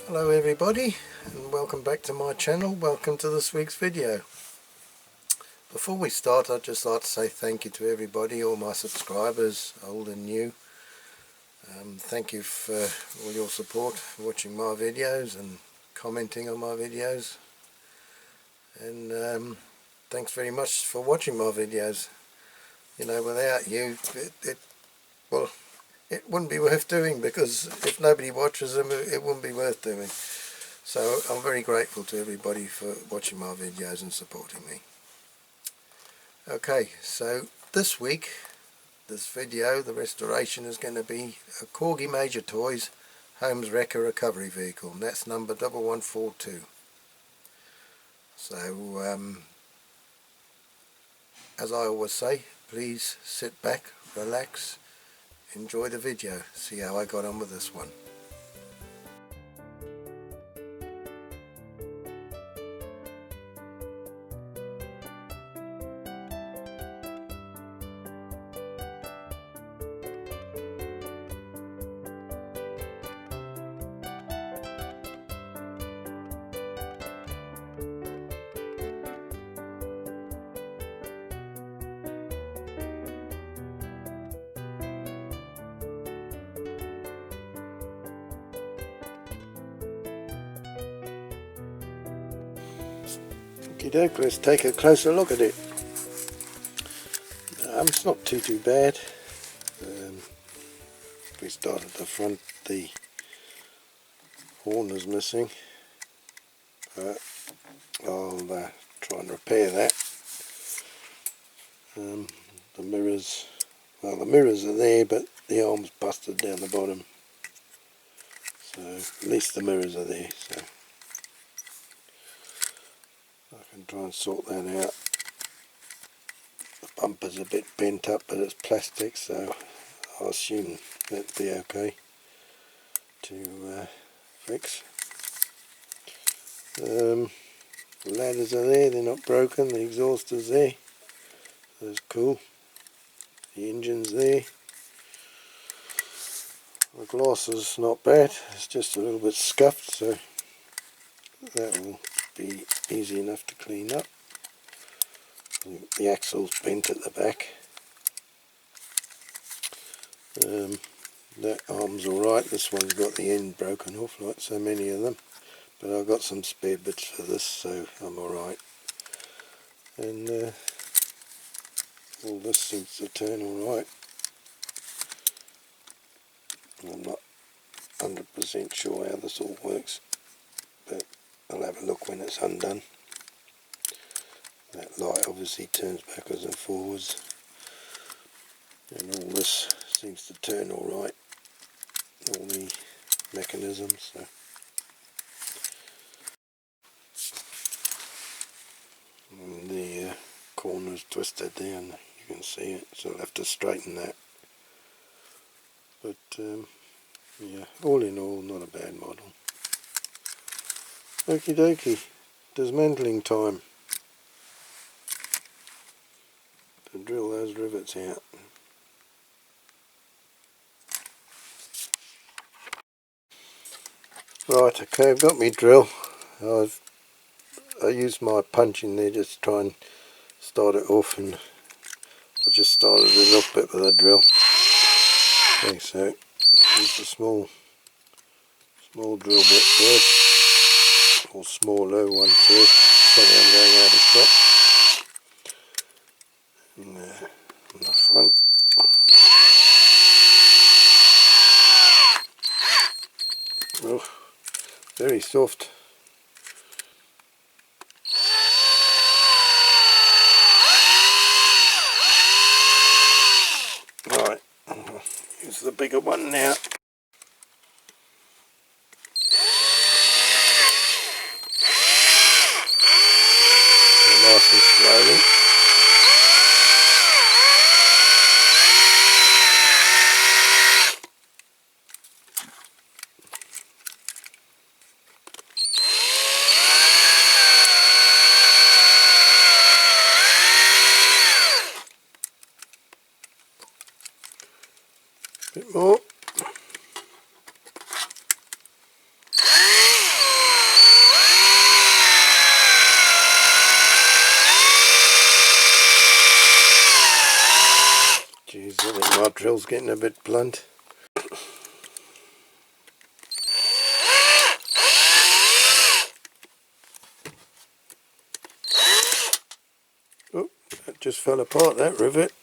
Hello everybody, and welcome back to my channel. Welcome to this week's video. Before we start, I'd just like to say thank you to everybody, all my subscribers, old and new. Thank you for all your support, watching my videos and commenting on my videos. And thanks very much for watching my videos. You know, without you, it wouldn't be worth doing, because if nobody watches them, it wouldn't be worth doing. So I'm very grateful to everybody for watching my videos and supporting me. Okay, so this week, this video, the restoration is going to be a Corgi Major Toys Holmes Wrecker Recovery Vehicle, and that's number 1142. So as I always say, please sit back, relax, enjoy the video, see how I got on with this one. Okie doke, let's take a closer look at it. It's not too bad. We start at the front, the horn is missing. I'll try and repair that. The mirrors, well, the mirrors are there, but the arm's busted down the bottom. So at least the mirrors are there, so I can try and sort that out. The bumper's a bit bent up, but it's plastic, so I assume that'd be okay to fix. The ladders are there, they're not broken. The exhaust is there, that's cool. The engine's there. The gloss is not bad, it's just a little bit scuffed, so that will be easy enough to clean up. The axle's bent at the back. That arm's alright, this one's got the end broken off like so many of them, but I've got some spare bits for this, so I'm alright. And all this seems to turn alright. I'm not 100% sure how this all works, but I'll have a look when it's undone. That light obviously turns backwards and forwards, and all this seems to turn alright, all the mechanisms. So and the corner's twisted there, and you can see it, so I'll have to straighten that. But yeah, all in all, not a bad model. Okie dokie, dismantling time. To drill those rivets out. Right, okay, I've got my drill. I used my punch in there just to try and start it off, and I just started it off bit with a drill. Okay, so here's a small drill bit first, or smaller one first. Sorry, I'm going out of shot. And, on the front. Oh, very soft. Right, here's the bigger one now. Nice and slowly. Bit more. I think my drill's getting a bit blunt. Oh, that just fell apart, that rivet.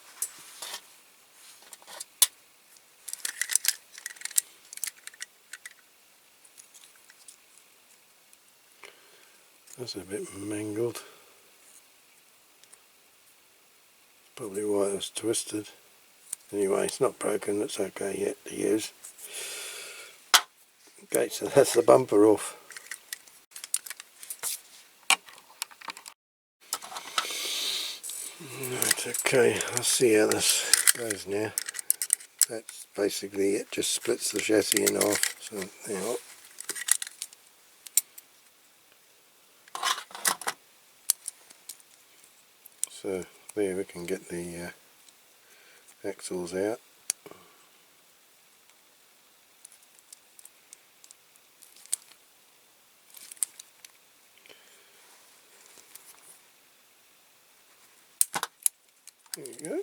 That's a bit mangled. Probably why it was twisted. Anyway, it's not broken, it's okay yet to use. Okay, so that's the bumper off. Right, okay, I'll see how this goes now. That's basically it, just splits the chassis in half. So now, so there we can get the axles out. There you go.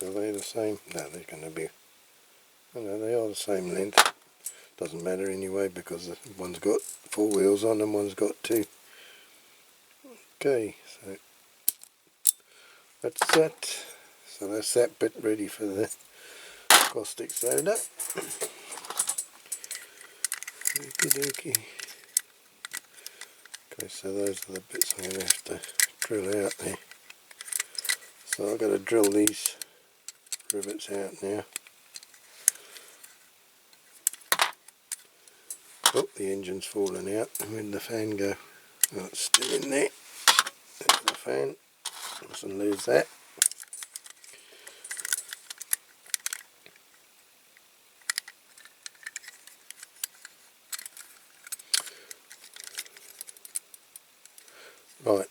Are they the same? No, they're going to be. Oh no, they are the same length. Doesn't matter anyway because one's got 4 wheels on and one's got 2. Okay, so that's that. So that's that bit ready for the caustic soda. Okie dokie. Okay, so those are the bits I'm going to have to drill out there. So I've got to drill these rivets out now. Oh, the engine's falling out. Where'd the fan go? Oh, it's still in there. There's the fan. Mustn't lose that. Right.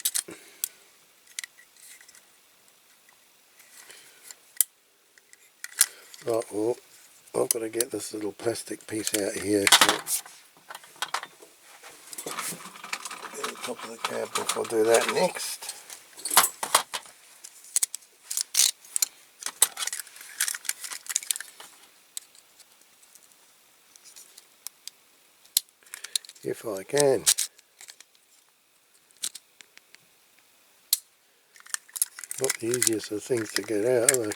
Right, well, I've got to get this little plastic piece out here. So get the top of the cab before I do that next. If I can. Not the easiest of things to get out, are they?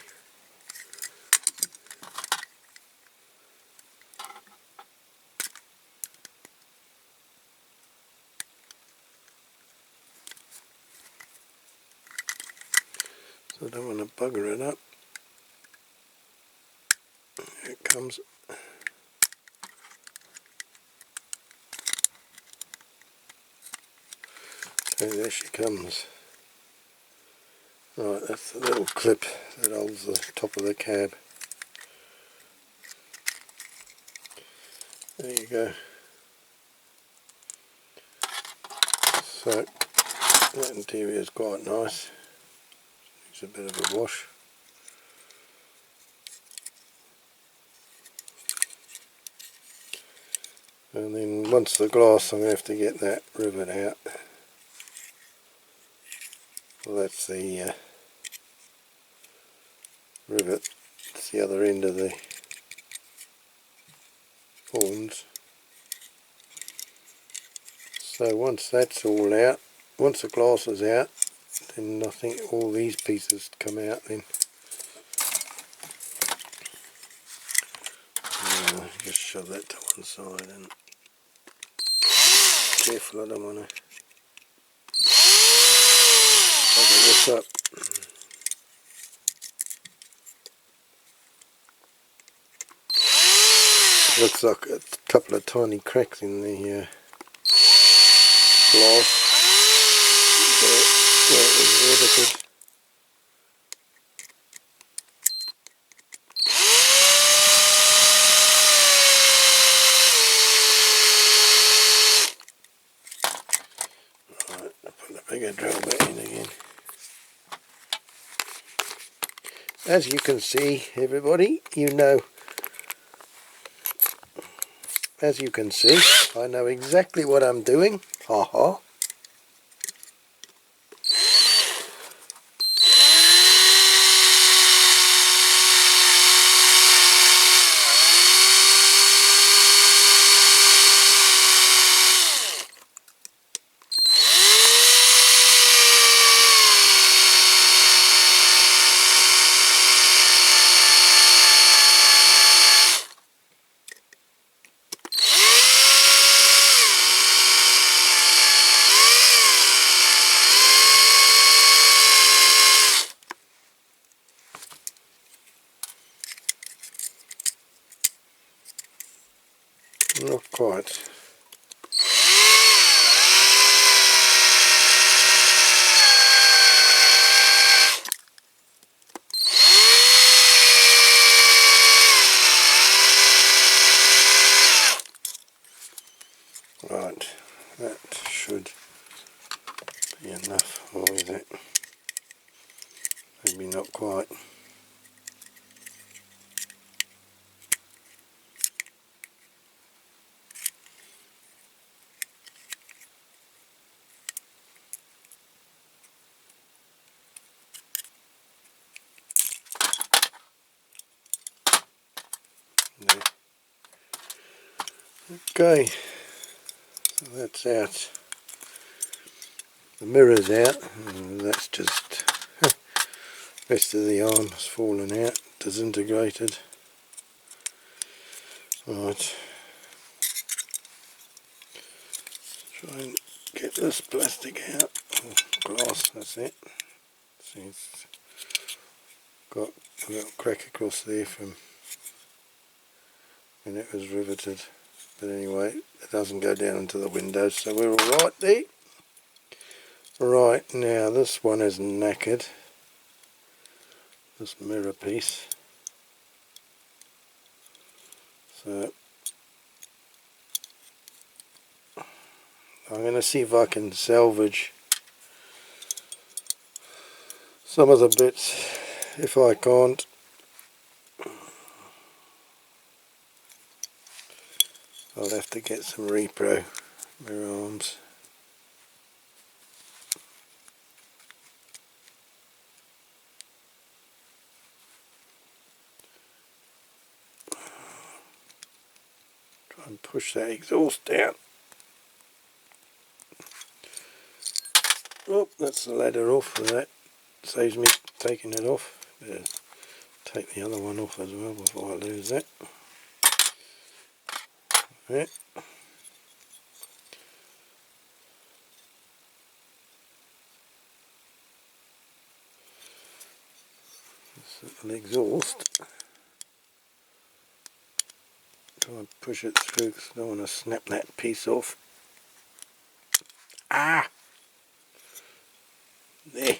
So I don't want to bugger it up. Here it comes. Okay, there she comes. Right, that's the little clip that holds the top of the cab. There you go. So that interior is quite nice. It's a bit of a wash. And then once the glass, I'm going to have to get that rivet out. Well, that's the rivet. It's the other end of the horns. So once that's all out, once the glass is out, then I think all these pieces come out then. Just shove that to one side and careful, I don't want to cover this up. Looks like a couple of tiny cracks in the glass where it was riveted. Right, I'll put the bigger drill bit in again. As you can see, everybody, as you can see, I know exactly what I'm doing. Ha ha. Not quite. Right, that should be enough, or is it? Maybe not quite. No. Okay, so that's out. The mirror's out, and that's just rest of the arm has fallen out, disintegrated. Right, try and get this plastic out, or glass, that's it. See, it's got a little crack across there from when it was riveted, but anyway, it doesn't go down into the windows, so we're alright there. Right, now this one is knackered, this mirror piece, so I'm going to see if I can salvage some of the bits. If I can't, I'll have to get some repro mirror arms. Try and push that exhaust down. Oh, that's the ladder off, so that saves me taking it off. Better take the other one off as well before I lose that. Right. This little exhaust. Try and push it through because I don't want to snap that piece off. Ah! There.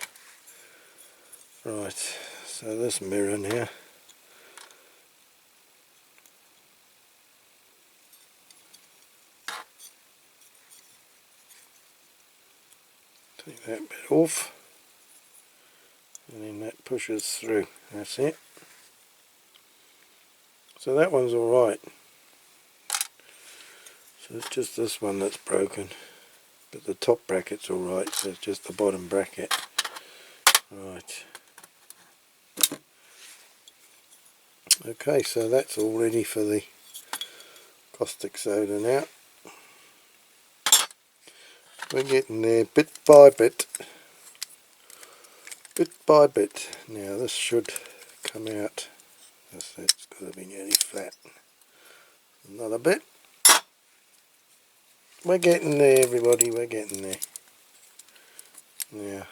Right, so this mirror now. Take that bit off. And then that pushes through. That's it. So that one's alright. So it's just this one that's broken. But the top bracket's alright, so it's just the bottom bracket. Right. Okay, so that's all ready for the caustic soda now. We're getting there bit by bit. Bit by bit. Now this should come out. It's got to be nearly flat. Another bit. We're getting there, everybody, we're getting there. Now,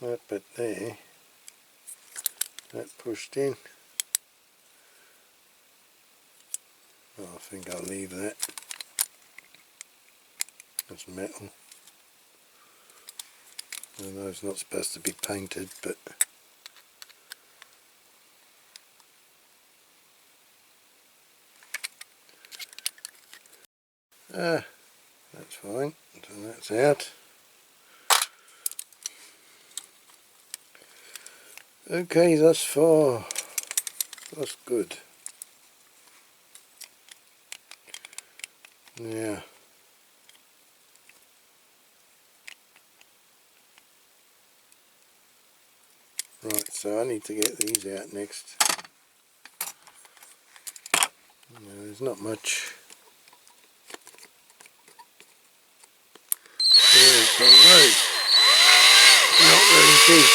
that bit there, that pushed in. Oh, I think I'll leave that. That's metal. I know it's not supposed to be painted, but that's fine. So that's out. Okay, thus far, that's good. Yeah. Right, so I need to get these out next. There's not much. There's a load. Not very deep.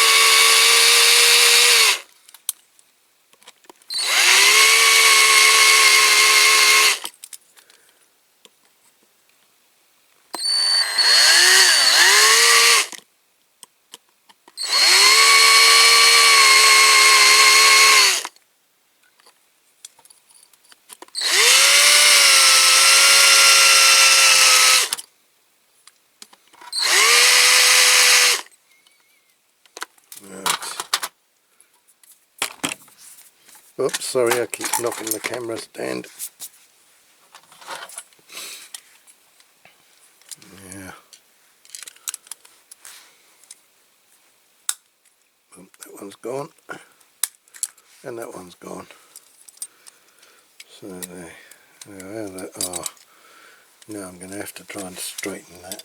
Oops, sorry, I keep knocking the camera stand. Yeah. Boom, that one's gone. And that one's gone. So there we are. Oh, now I'm going to have to try and straighten that.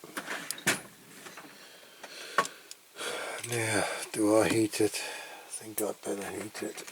Now, do I heat it? I think I'd better heat it.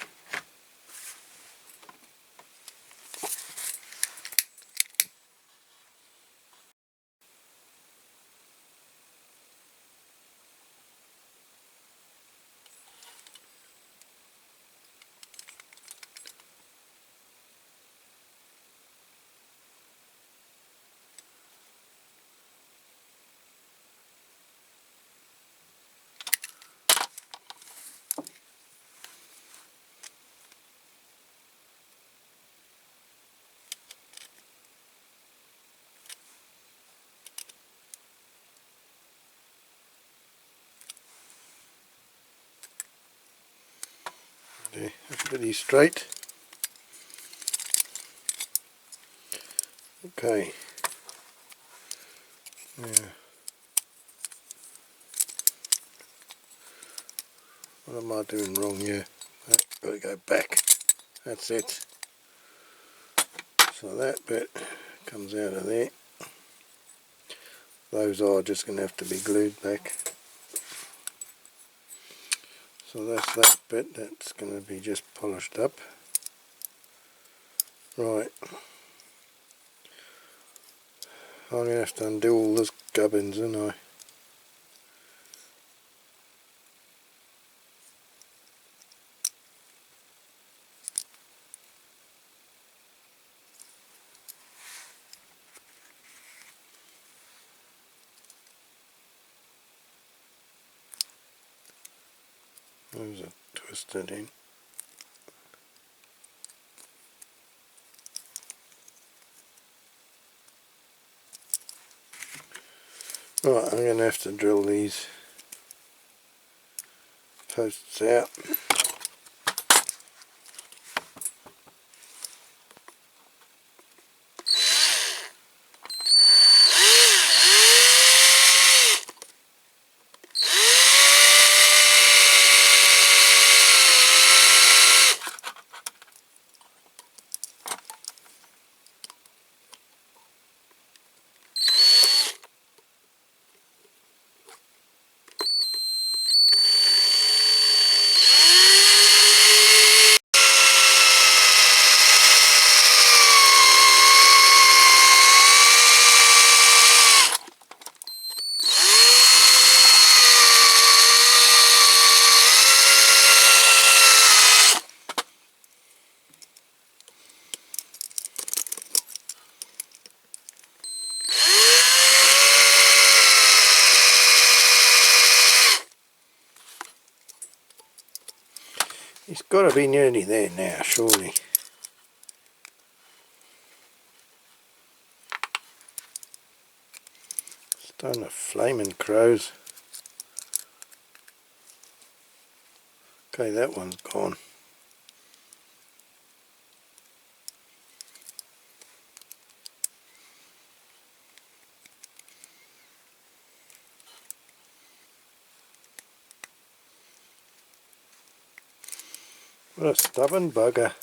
Okay, that's pretty straight. Okay. Yeah. What am I doing wrong here? Got to go back. That's it. So that bit comes out of there. Those are just going to have to be glued back. So that's that bit, that's going to be just polished up. Right. I'm going to have to undo all this gubbins, aren't I? Those are twisted in. Right, I'm going to have to drill these posts out. It's got to be nearly there now, surely. Starting to flaming crows. Okay, that one's gone. What a stubborn bugger.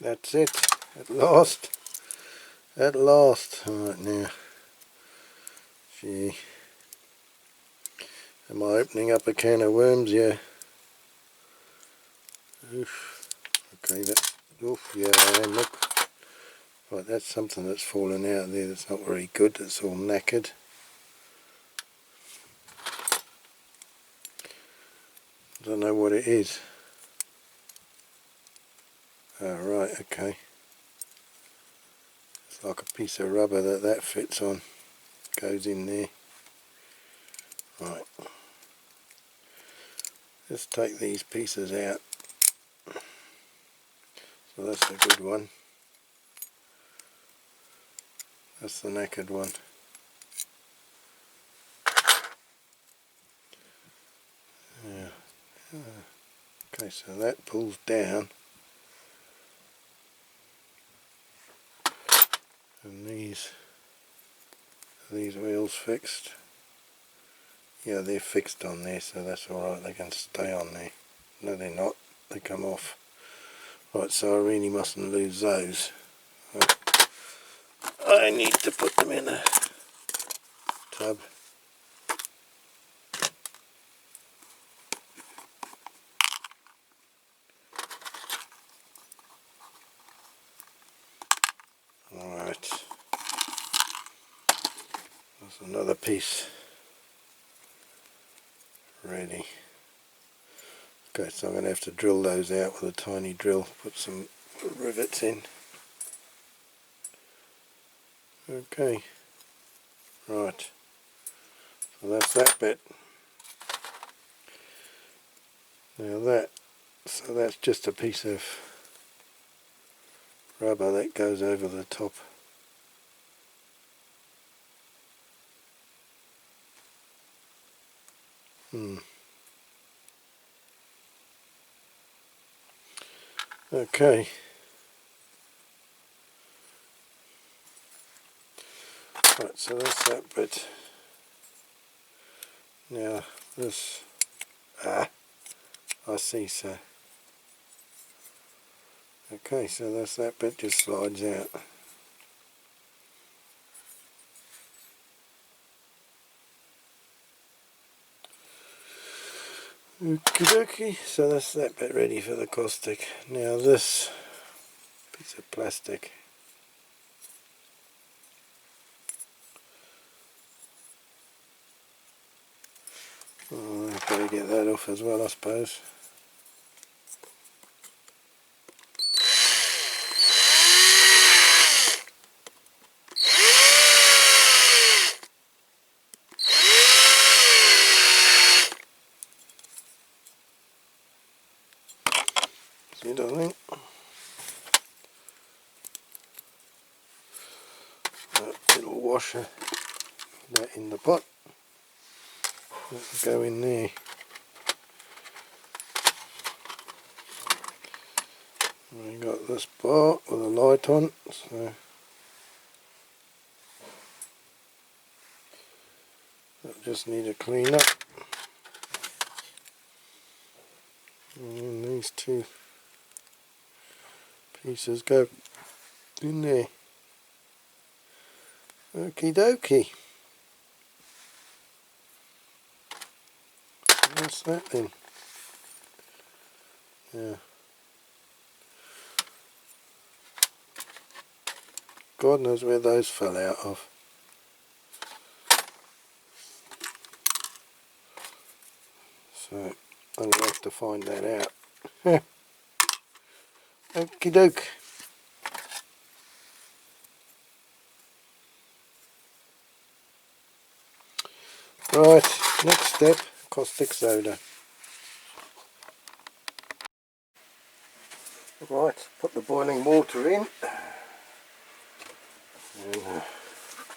That's it, at last. At last. Alright now. Gee. Am I opening up a can of worms? Yeah. Oof. Okay, that. Oof, yeah, I am. Look. Right, that's something that's fallen out there that's not very good. It's all knackered. Don't know what it is. Oh, right, okay. It's like a piece of rubber that fits on. Goes in there. Right. Let's take these pieces out. So that's a good one. That's the knackered one. Yeah. Okay, so that pulls down, and these wheels fixed. Yeah, they're fixed on there, so that's alright, they can stay on there. No, they're not, they come off. Right, so I really mustn't lose those. I need to put them in a tub. Alright, that's another piece ready. Okay, so I'm going to have to drill those out with a tiny drill, put some rivets in. Okay, right, so that's that bit. Now so that's just a piece of rubber that goes over the top. Okay. Right, so that's that bit. Now this, I see, so. Okay, so that's that bit, just slides out. Okie dokie, so that's that bit ready for the caustic. Now this piece of plastic, I've got to get that off as well, I suppose. See what I think? That little washer, that in the pot, that will go in there. We got this bar with a light on, so that just need to clean up. And these two pieces go in there. Okie dokie. What's that then? Yeah. God knows where those fell out of. So I'm going to have to find that out. Okie doke. Right, next step, caustic soda. Right, put the boiling water in. And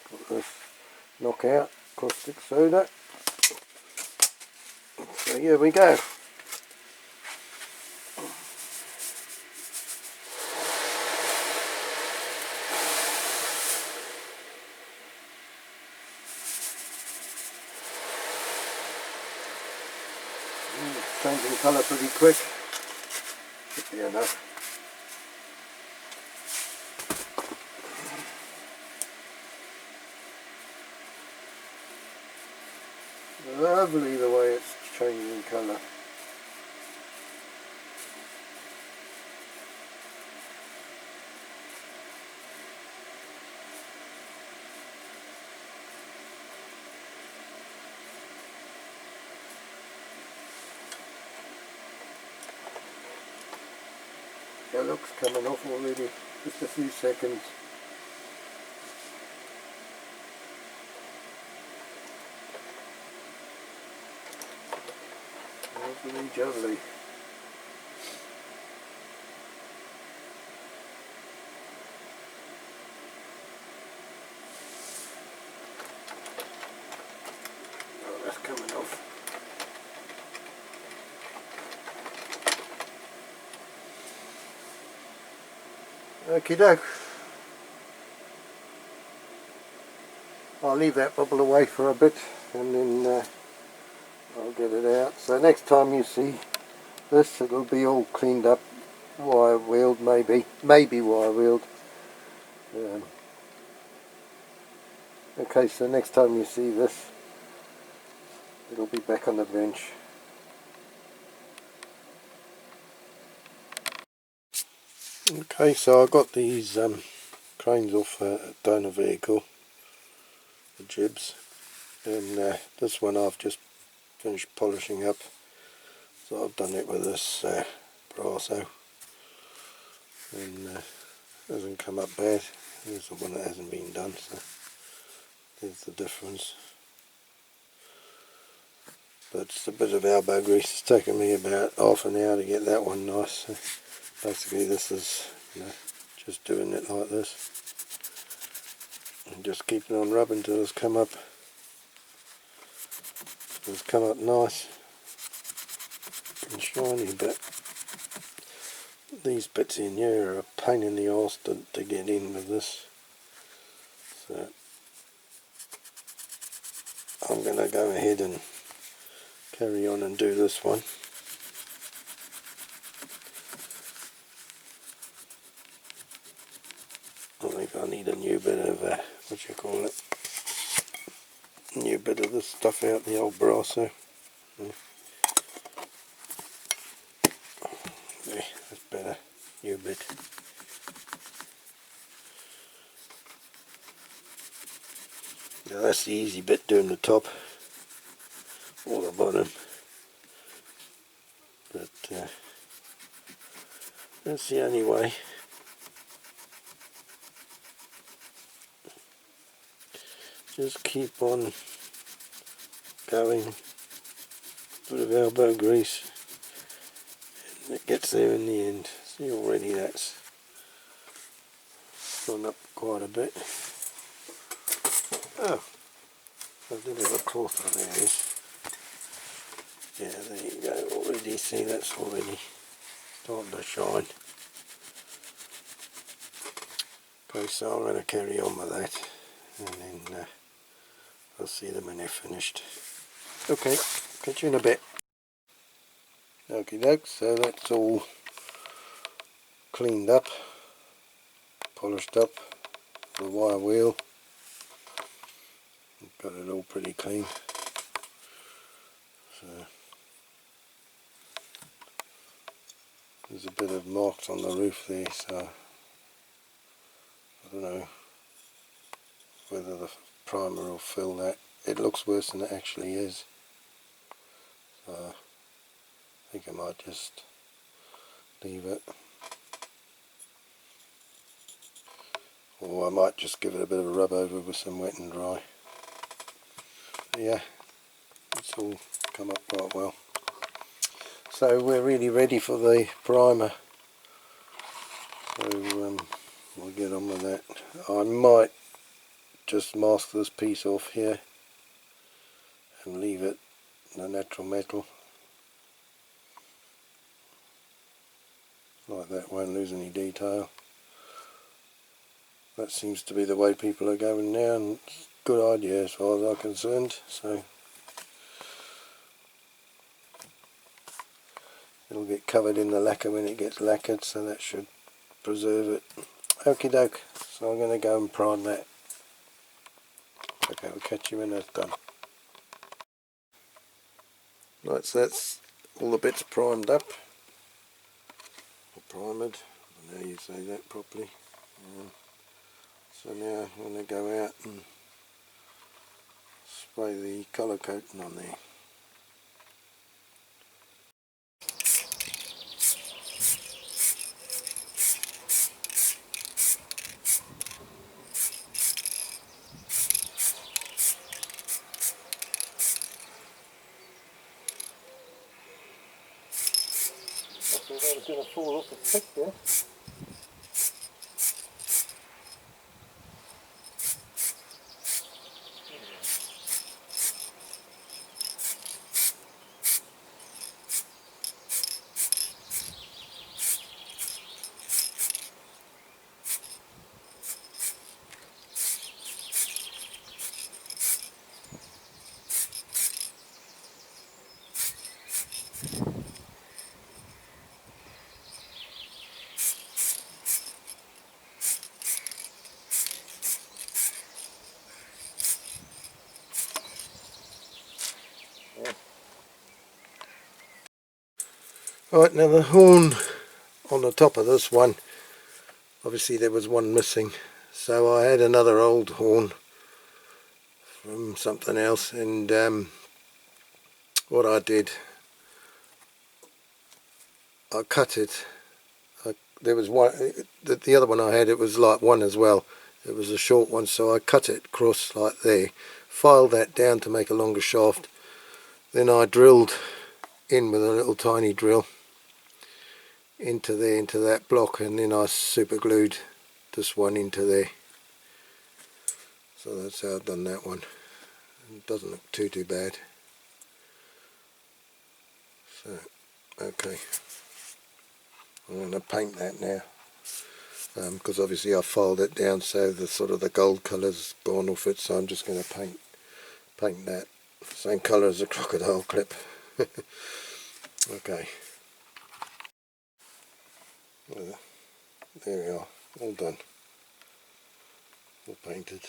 put this knockout caustic soda. So here we go. Changing colour pretty quick. Should be enough. Lovely the way it's changing colour. Yellow's coming off already, just a few seconds. Lovely jubbly. Okie doke. I'll leave that bubble away for a bit and then I'll get it out. So next time you see this, it'll be all cleaned up, wire wheeled, maybe wire wheeled. Okay, so next time you see this, it'll be back on the bench. Okay, so I got these cranes off a donor vehicle, the jibs, and this one I've just finished polishing up. So I've done it with this brasso, and hasn't come up bad. There's the one that hasn't been done, so there's the difference. But it's a bit of elbow grease. It's taken me about half an hour to get that one nice. So basically this is, just doing it like this and just keeping on rubbing until it's come up. It's come up nice and shiny, but these bits in here are a pain in the arse to get in with this. So I'm going to go ahead and carry on and do this one. I think I need a new bit of, new bit of this stuff out the old brasso. Yeah, that's better, new bit. Now that's the easy bit, doing the top or the bottom. But that's the only way. Just keep on going, bit of elbow grease, and it gets there in the end. See, already that's gone up quite a bit. Oh, I did have a cloth on there. Yeah, there you go, already, see, that's already starting to shine. Okay, so I'm going to carry on with that, and then I'll see them when they're finished. Okay, catch you in a bit. Okie doke, so that's all cleaned up, polished up, the wire wheel, got it all pretty clean. So there's a bit of marks on the roof there, so I don't know whether the primer will fill that. It looks worse than it actually is, so I think I might just leave it, or I might just give it a bit of a rub over with some wet and dry. But yeah, it's all come up quite well. So we're really ready for the primer, so we'll get on with that. I might just mask this piece off here and leave it in a natural metal like that, won't lose any detail. That seems to be the way people are going now, and it's a good idea as far as I'm concerned. So it'll get covered in the lacquer when it gets lacquered, so that should preserve it. Okie doke, so I'm going to go and prime that. Okay, we'll catch you when that's done. Right, so that's all the bits primed up, or primed, I don't know how you say that properly. So now I'm going to go out and spray the colour coating on there. I thought that was going to fall off the stick there. Right, now the horn on the top of this one, obviously there was one missing, so I had another old horn from something else, and what I did, I cut it. There was one, the other one I had, it was like one as well. It was a short one, so I cut it across like there, filed that down to make a longer shaft. Then I drilled in with a little tiny drill into there, into that block, and then I super glued this one into there. So that's how I've done that one. It doesn't look too bad. So, okay, I'm going to paint that now, because obviously I filed it down so the sort of the gold colour's gone off it, so I'm just going to paint that same colour as the crocodile clip. Okay, there we are, all done, all painted.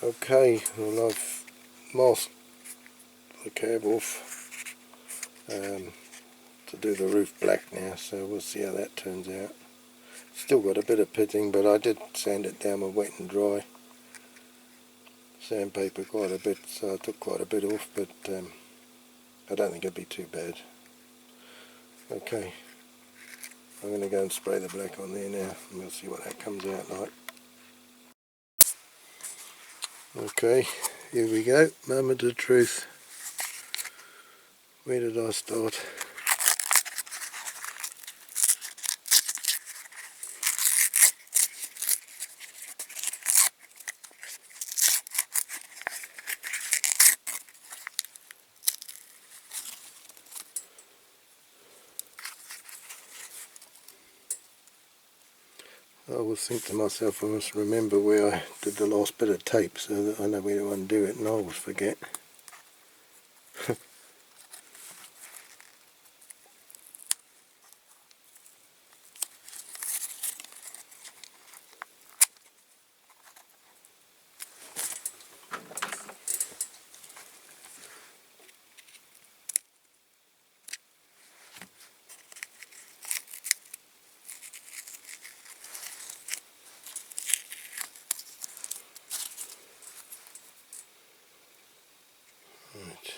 Okay, well I've masked the cab off to do the roof black now, so we'll see how that turns out. Still got a bit of pitting, but I did sand it down with wet and dry sandpaper quite a bit, so I took quite a bit off, but I don't think it'd be too bad. Okay, I'm going to go and spray the black on there now, and we'll see what that comes out like. Okay, here we go, moment of truth. Where did I start? I always think to myself I must remember where I did the last bit of tape so that I know where to undo it, and I always forget. Right.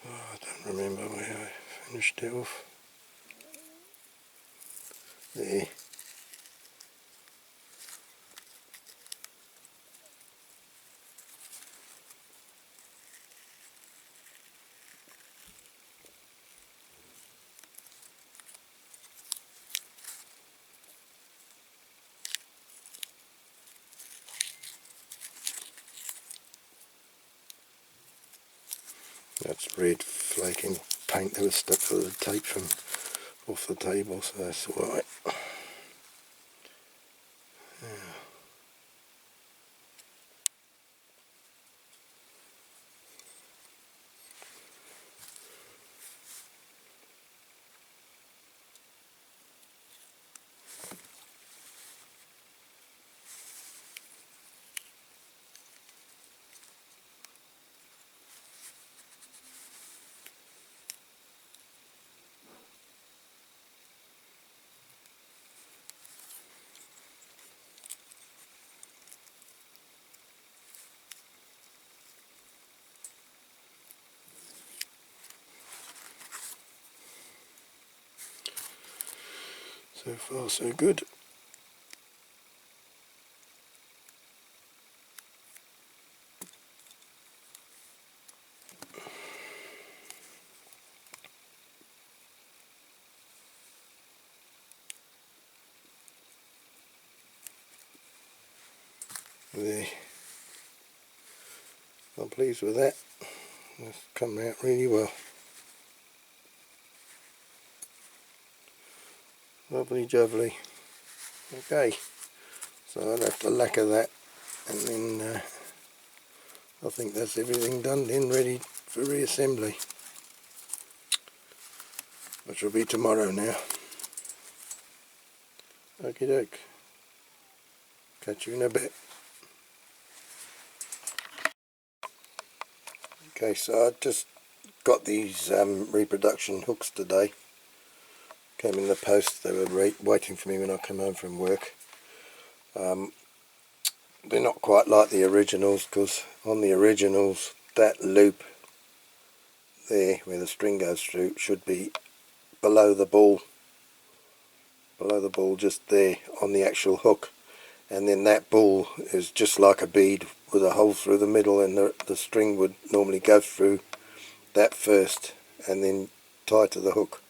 Oh, I don't remember where I finished it off. There. That's red flaking paint that was stuck to the tape from off the table, so that's alright. So far so good. There. I'm pleased with that. It's come out really well. Lovely jubbly. Okay, so I'll have to lacquer that, and then I think that's everything done then, ready for reassembly, which will be tomorrow now. Okie doke, catch you in a bit. Okay, so I just got these reproduction hooks today. Came in the post. They were waiting for me when I came home from work. They're not quite like the originals, because on the originals that loop there where the string goes through should be below the ball just there on the actual hook, and then that ball is just like a bead with a hole through the middle, and the string would normally go through that first and then tie to the hook.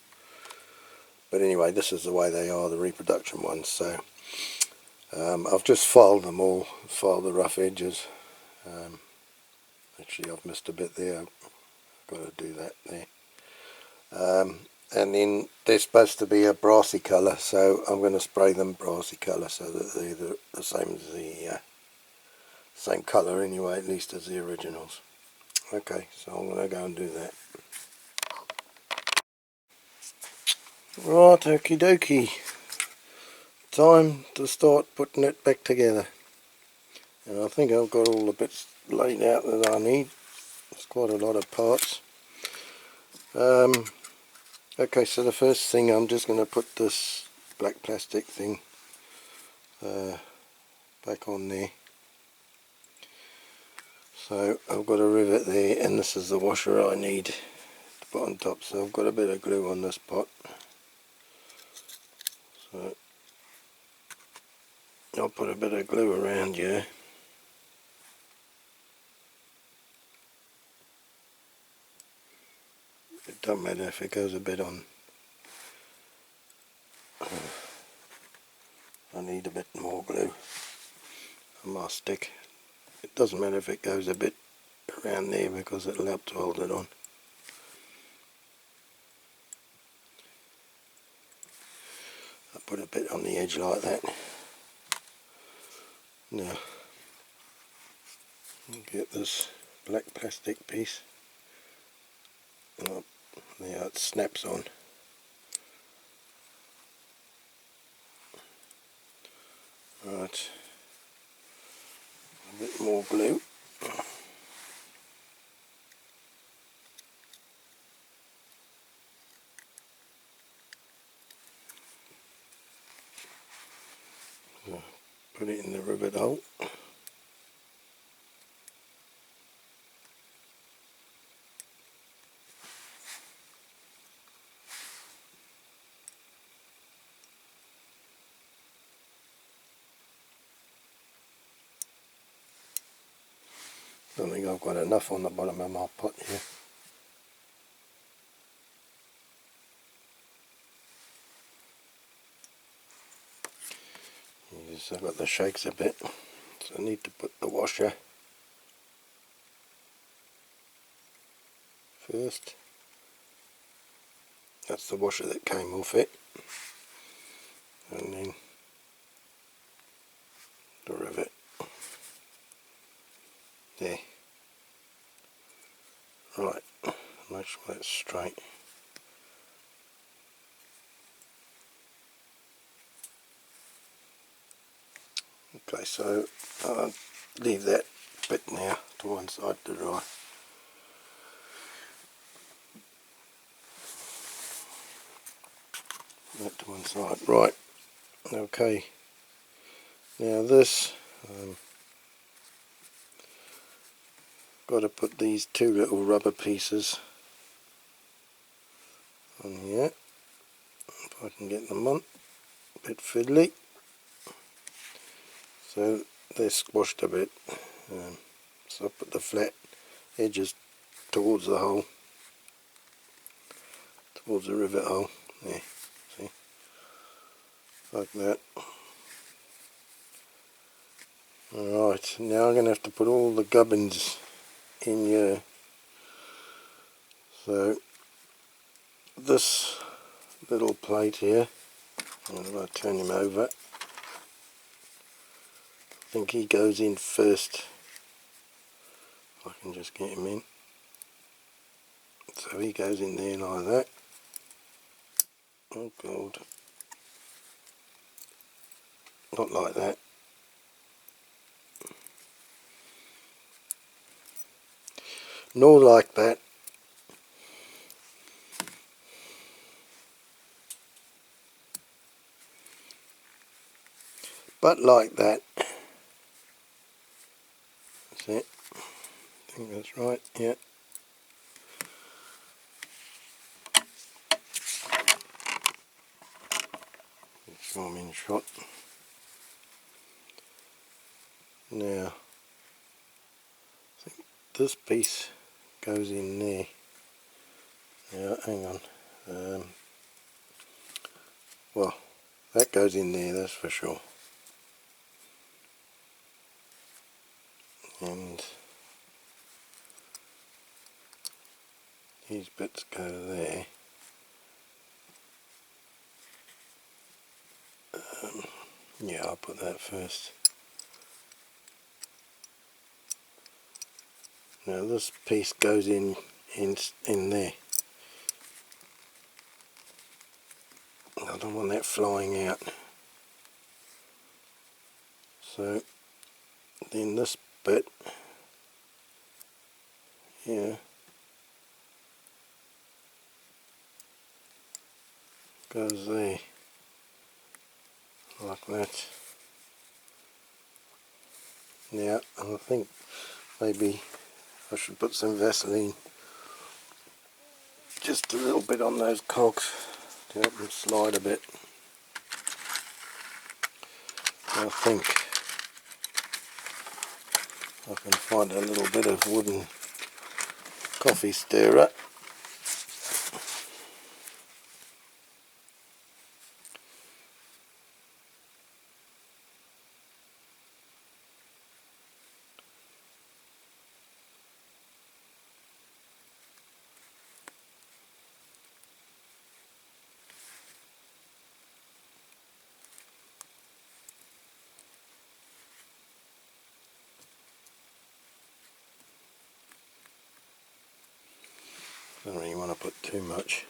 But anyway, this is the way they are, the reproduction ones. So I've just filed them all, filed the rough edges. Actually I've missed a bit there, I've got to do that there. And then they're supposed to be a brassy colour, so I'm going to spray them brassy colour so that they're the same as the same colour anyway, at least as the originals. Okay, so I'm going to go and do that. Right, okie dokie. Time to start putting it back together. And I think I've got all the bits laid out that I need. There's quite a lot of parts. Okay, so the first thing, I'm just going to put this black plastic thing back on there. So I've got a rivet there, and this is the washer I need to put on top. So I've got a bit of glue on this pot. So I'll put a bit of glue around here. It doesn't matter if it goes a bit on. I need a bit more glue on my stick. It doesn't matter if it goes a bit around there, because it'll help to hold it on. I'll put a bit on the edge like that. Now get this black plastic piece. Oh, there it snaps on. Right, a bit more glue. So put it in the rivet hole. I think I've got enough on the bottom of my pot here. Yes, I've got the shakes a bit, so I need to put the washer first. That's the washer that came off it, and then the rivet there. Right, make sure that's straight. Okay, so I'll leave that bit now to one side to dry. That to one side. Right, okay. Now this, got to put these two little rubber pieces on here. If I can get them on. A bit fiddly. So they're squashed a bit. So I put the flat edges towards the hole, towards the rivet hole. There, see, like that. Alright, now I'm going to have to put all the gubbins in here. So this little plate here, I'm going to turn him over. think he goes in first. I can just get him in. So he goes in there like that. Oh god. Not like that. Nor like that. But like that. That's it. I think that's right, yeah. So I'm in shot. Now, I think this piece goes in there. Now, hang on. Well, that goes in there, that's for sure. And these bits go there. Yeah, I'll put that first. Now this piece goes in there. I don't want that flying out. So then this bit here goes there, like that. Now I think maybe I should put some Vaseline just a little bit on those cogs to help them slide a bit. I think I can find a little bit of wooden coffee stirrer. Don't really want to put too much.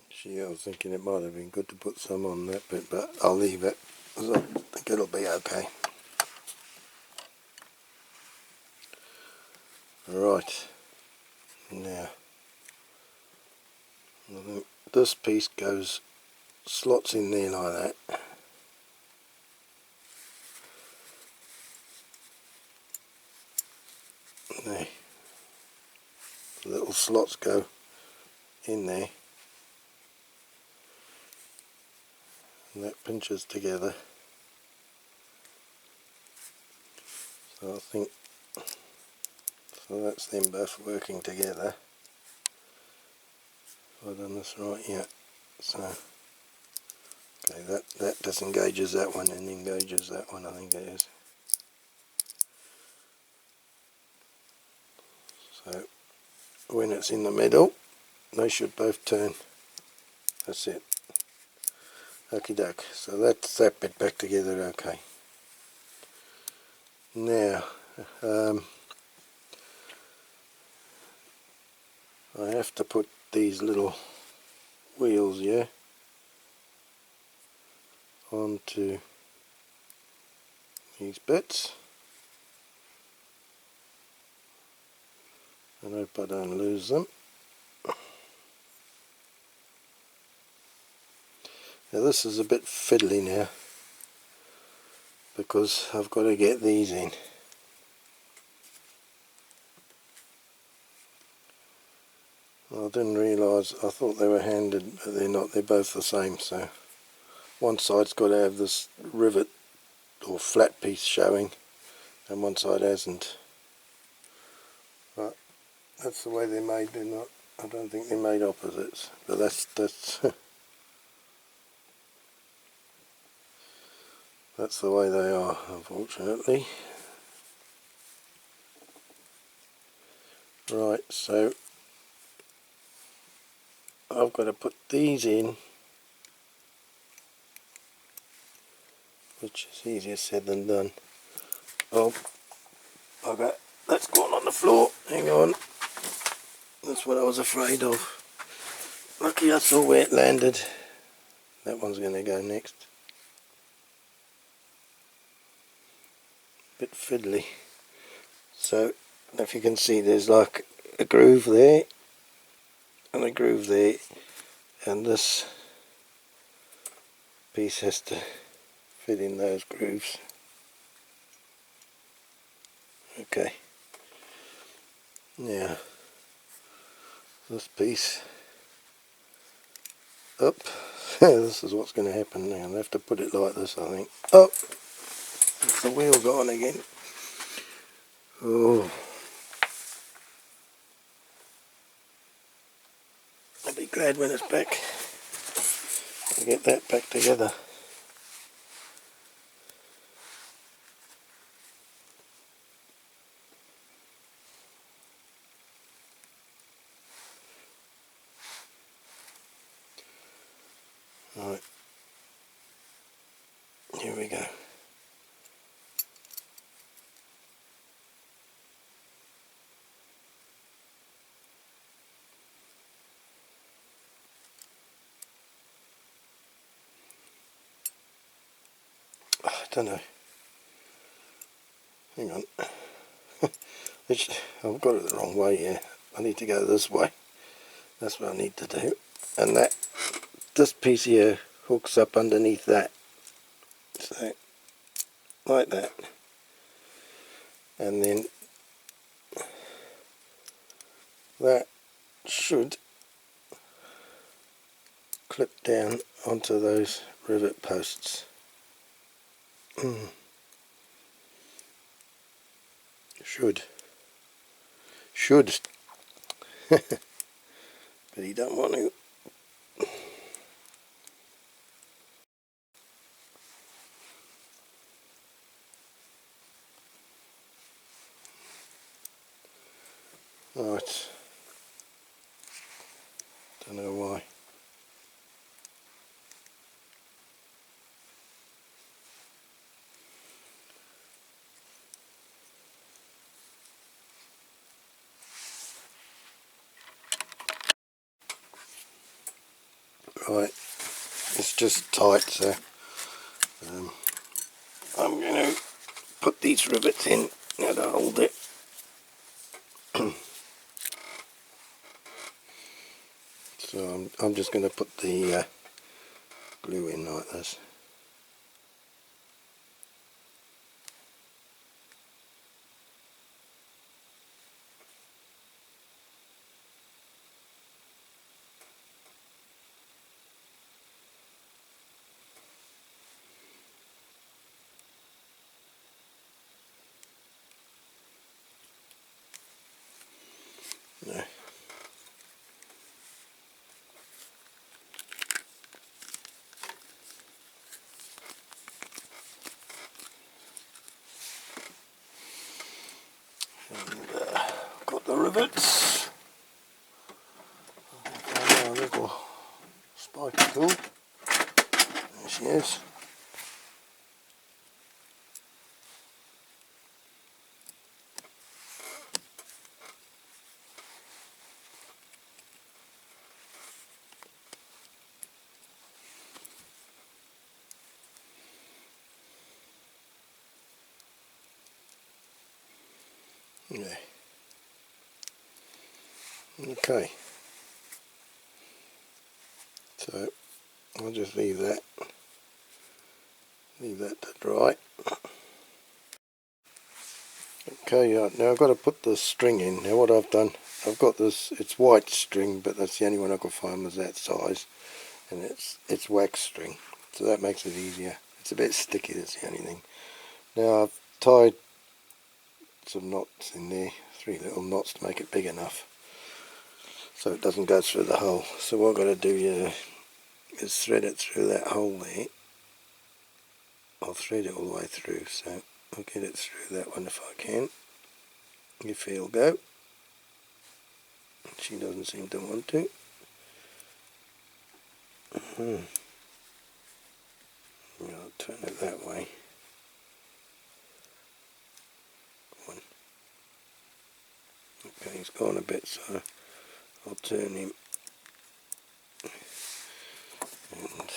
Actually, I was thinking it might have been good to put some on that bit, but I'll leave it, because I think it'll be okay. Right, now I think this piece goes, slots in there like that. There, the little slots go in there, and that pinches together. So I think, so that's them both working together. Have I done this right? Yeah. So, okay, that disengages that one and engages that one, I think it is. So, when it's in the middle, they should both turn. That's it. Okie doke. So that's that bit back together okay. Now, I have to put these little wheels here onto these bits. I hope I don't lose them. Now this is a bit fiddly now, because I've got to get these in. I didn't realise, I thought they were handed, but they're not, they're both the same. So one side's got to have this rivet or flat piece showing, and one side hasn't. But that's the way they're made. They're not, I don't think they're made opposites, but that's that's the way they are, unfortunately. Right, so I've got to put these in, which is easier said than done. Oh, bugger, that's gone on the floor. Hang on, that's what I was afraid of. Lucky I saw where it landed. That one's going to go next. Bit fiddly. So, if you can see, there's like a groove there and a groove there, and this piece has to fit in those grooves. Okay. Now, this piece up. This is what's going to happen now. I'll have to put it like this, I think. Oh, it's the wheel gone again. Oh, I'll be glad when it's back. I'll get that back together. Right, here we go. I don't know. Hang on. I've got it the wrong way here. I need to go this way. That's what I need to do. And this piece here hooks up underneath that. So, like that. And then that should clip down onto those rivet posts. Should. But he don't want to. Right. Don't know why. Right. It's just tight, so I'm going to put these rivets in now to hold it. So I'm just going to put the glue in like this. No. And got the rivets. Find our little spiky tool. There she is. Yeah. Okay. So I'll just leave that to dry. Okay, now I've got to put the string in. Now what I've done, I've got this, it's white string, but that's the only one I could find was that size, and it's wax string, so that makes it easier. It's a bit sticky, that's the only thing. Now I've tied some knots in there, 3 little knots to make it big enough so it doesn't go through the hole. So what I've got to do here is thread it through that hole there. I'll thread it all the way through, so I'll get it through that one if I can. If he'll go. She doesn't seem to want to. I'll turn it that way. One. Okay, he's gone a bit, so I'll turn him. And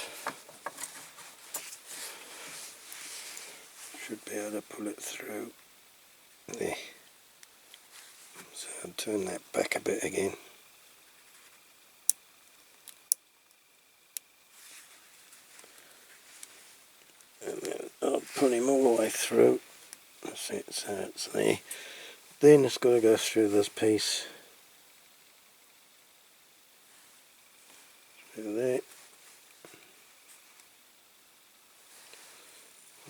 should be able to pull it through there. So I'll turn that back a bit again. And then I'll pull him all the way through. That's it, so it's there. Then it's got to go through this piece. Through there.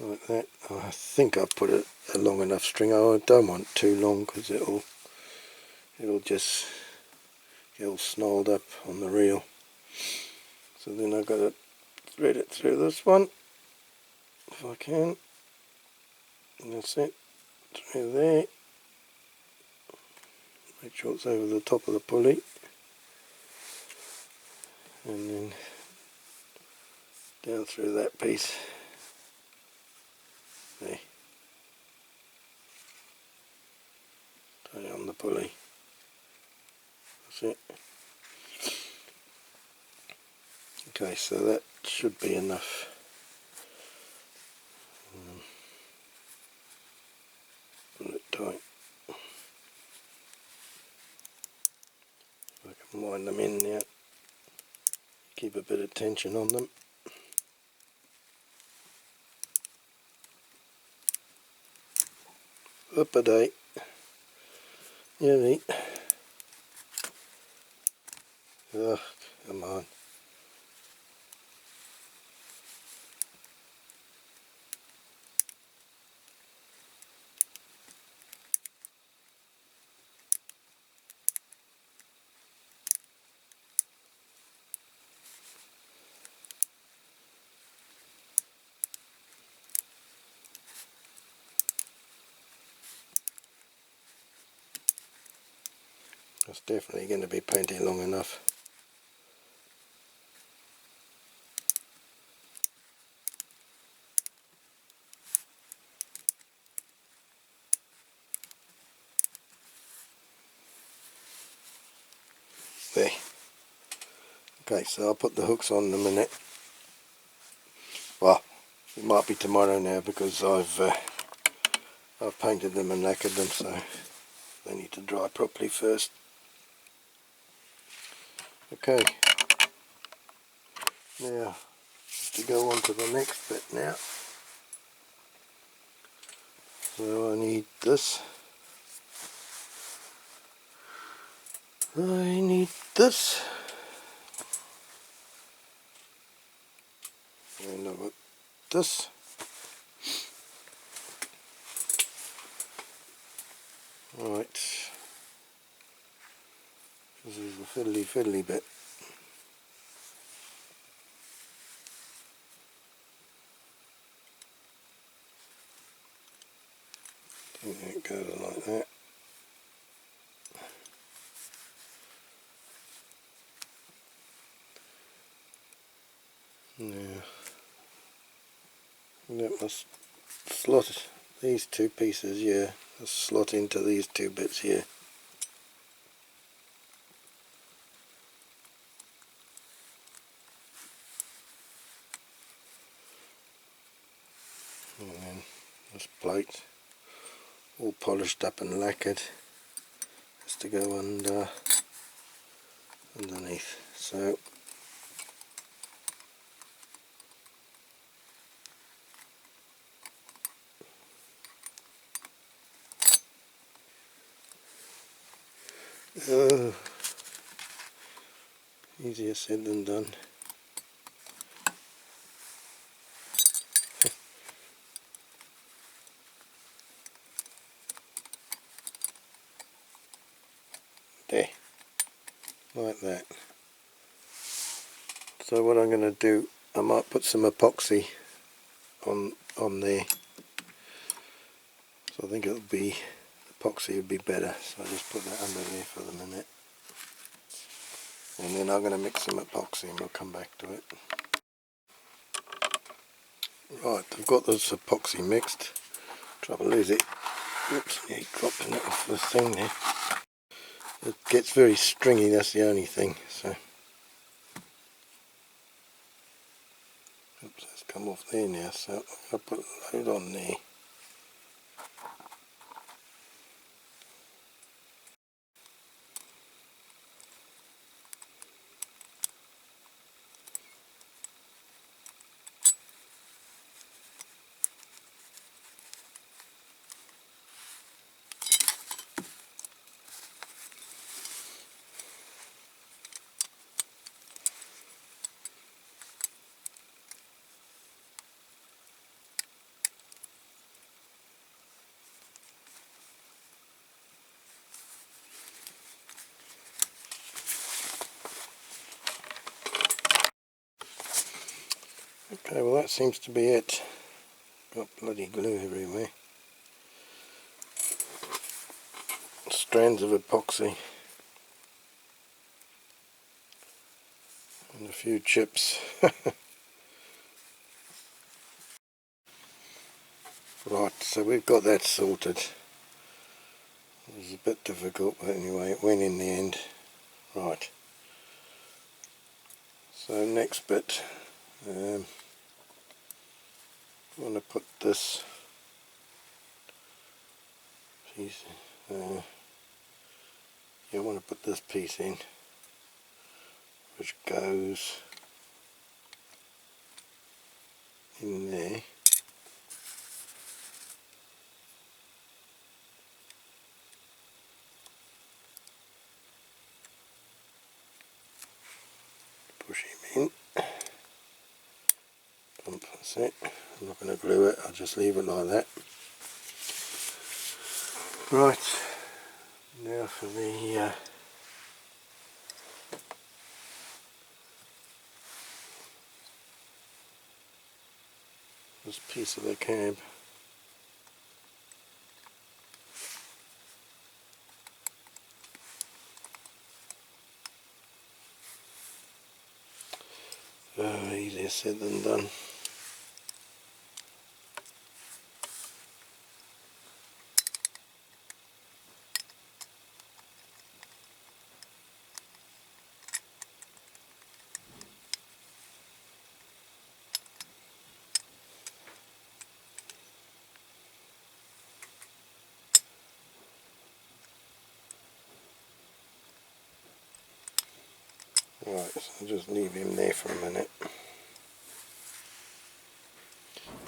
Like that. I think I put a long enough string. I don't want too long because it'll just get all snarled up on the reel. So then I've got to thread it through this one if I can. And that's it. Through there. Make sure it's over the top of the pulley. And then down through that piece. There. Tie on the pulley. That's it. Okay, so that should be enough. Pull it tight. I can wind them in now. Keep a bit of tension on them. Up a day. Nearly. Oh, come on. That's definitely going to be plenty long enough. There. Okay, so I'll put the hooks on in a minute. Well, it might be tomorrow now because I've painted them and lacquered them, so they need to dry properly first. Okay, now to go on to the next bit now. So I need this. I need this. And I've got this. Right. This is the fiddly bit. It goes like that. Now, that must slot these two pieces here. Must slot into these two bits here. And then this plate, all polished up and lacquered, has to go underneath. So easier said than done. There, like that. So what I'm going to do, I might put some epoxy on there. So I think it'll be, epoxy would be better. So I just put that under there for the minute. and then I'm going to mix some epoxy and we'll come back to it. Right, I've got this epoxy mixed. Trouble is it, oops, yeah, dropping it off the thing there. It gets very stringy, that's the only thing. So, oops, that's come off there now, so I'll put a load on there. Okay, well that seems to be it. Got bloody glue everywhere. Strands of epoxy. And a few chips. Right, so we've got that sorted. It was a bit difficult, but anyway, it went in the end. Right. So next bit, I want to put this piece, I want to put this piece in, which goes in there. Push him in. That's it. I'm not going to glue it, I'll just leave it like that. Right, now for the this piece of the cab. Easier said than done. Right, so I'll just leave him there for a minute.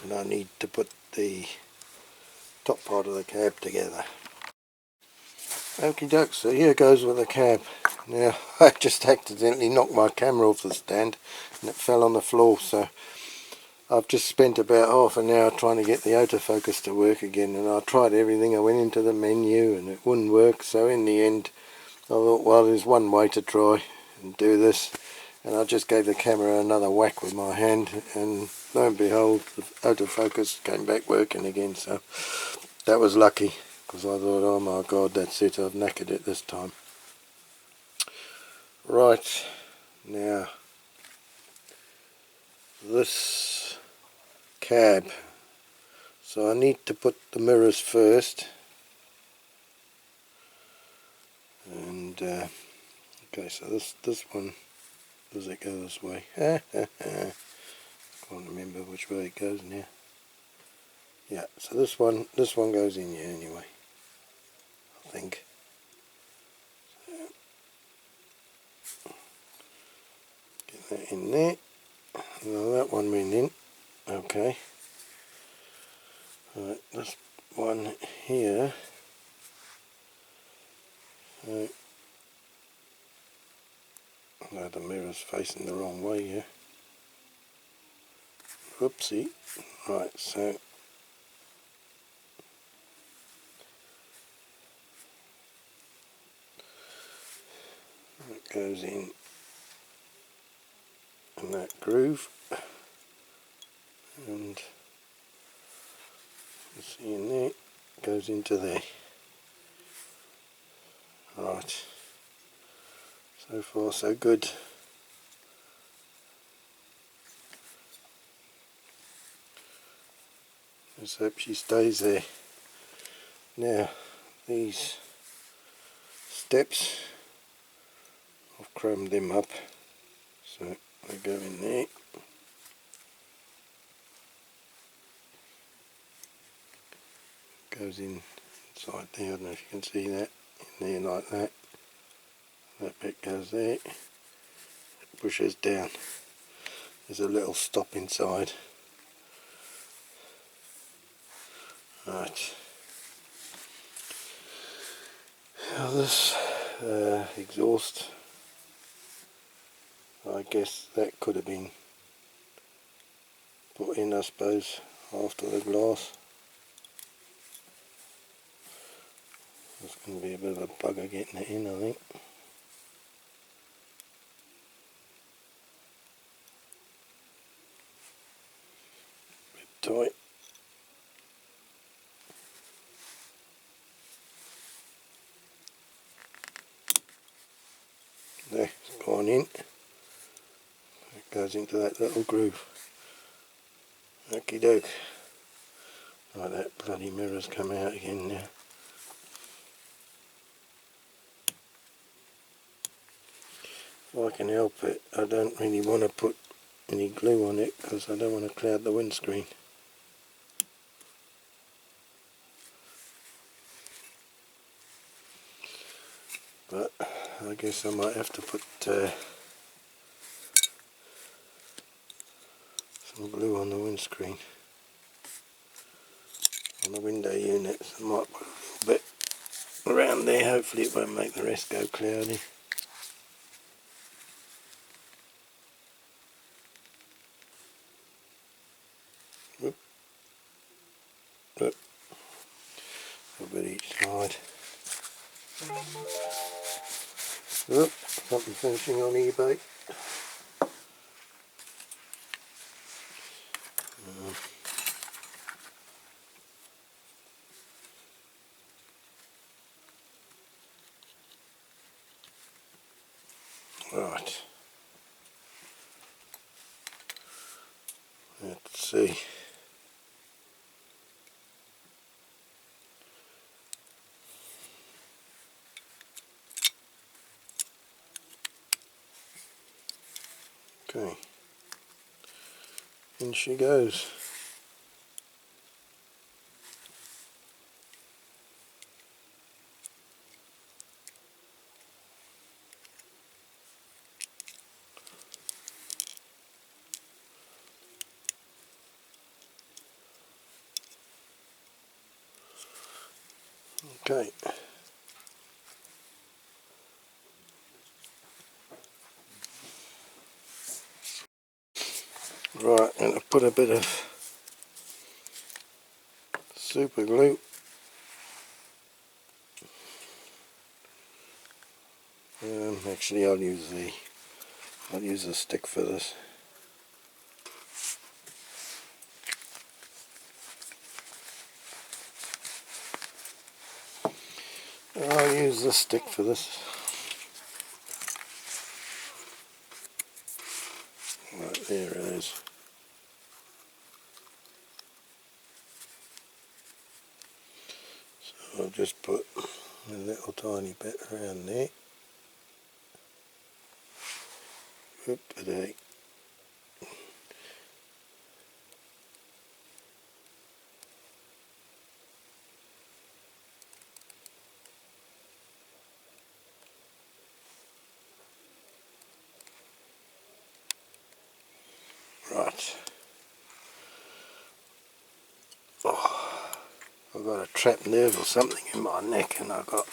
And I need to put the top part of the cab together. Okie doke, so here goes with the cab. Now, I just accidentally knocked my camera off the stand and it fell on the floor, so I've just spent about half an hour trying to get the autofocus to work again, and I tried everything. I went into the menu and it wouldn't work, so in the end I thought, well, there's one way to try and do this, and I just gave the camera another whack with my hand, and lo and behold, the autofocus came back working again. So that was lucky, because I thought, oh my god, that's it, I've knackered it this time. Right, now this cab, so I need to put the mirrors first, and okay, so this one, does it go this way? Can't remember which way it goes now. Yeah, so this one goes in here anyway, I think. Get that in there. Now that one went in. Okay. Right, this one here. Right. No, the mirror's facing the wrong way here. Whoopsie. Right, so it goes in that groove, and you see in there, goes into there. Right, So far so good. Let's hope she stays there. Now these steps, I've chromed them up, so they go in there. Goes in inside there, I don't know if you can see that, in there like that. That bit goes there, it pushes down. There's a little stop inside. Right. Now this exhaust, I guess that could have been put in, I suppose, after the glass. There's going to be a bit of a bugger getting it in, I think. Bit tight. There, it's gone in. It goes into that little groove. Okie doke. Right, that bloody mirror's come out again now. If I can help it, I don't really want to put any glue on it because I don't want to cloud the windscreen. But I guess I might have to put some glue on the windscreen, on the window units. I might put a little bit around there, hopefully it won't make the rest go cloudy. Whoop. Whoop. A bit each side. Whoop. Something finishing on eBay. Right. Let's see. Okay. In she goes. Okay. Right, I'm going to put a bit of super glue actually I'll use a stick for this. I'll use the stick for this. Right, there it is. So I'll just put a little tiny bit around there. Oop-a-day. Right. Oh, I've got a trapped nerve or something in my neck, and I've got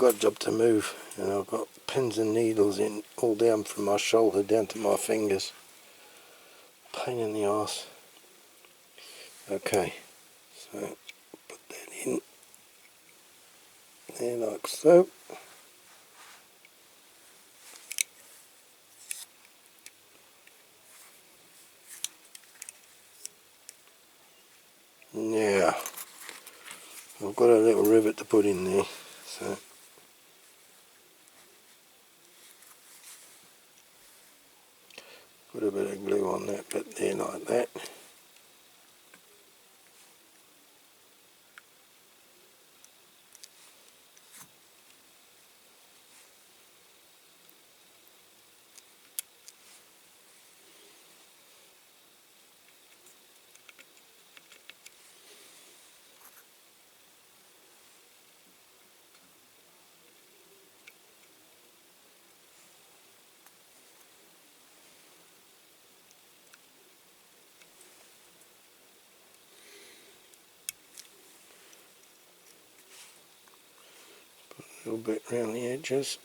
a job to move, and I've got pins and needles in all down from my shoulder down to my fingers. Pain in the arse. Okay, so put that in there like so. Now, I've got a little rivet to put in there, so a bit of glue on that bit there like that. A little bit around the edges.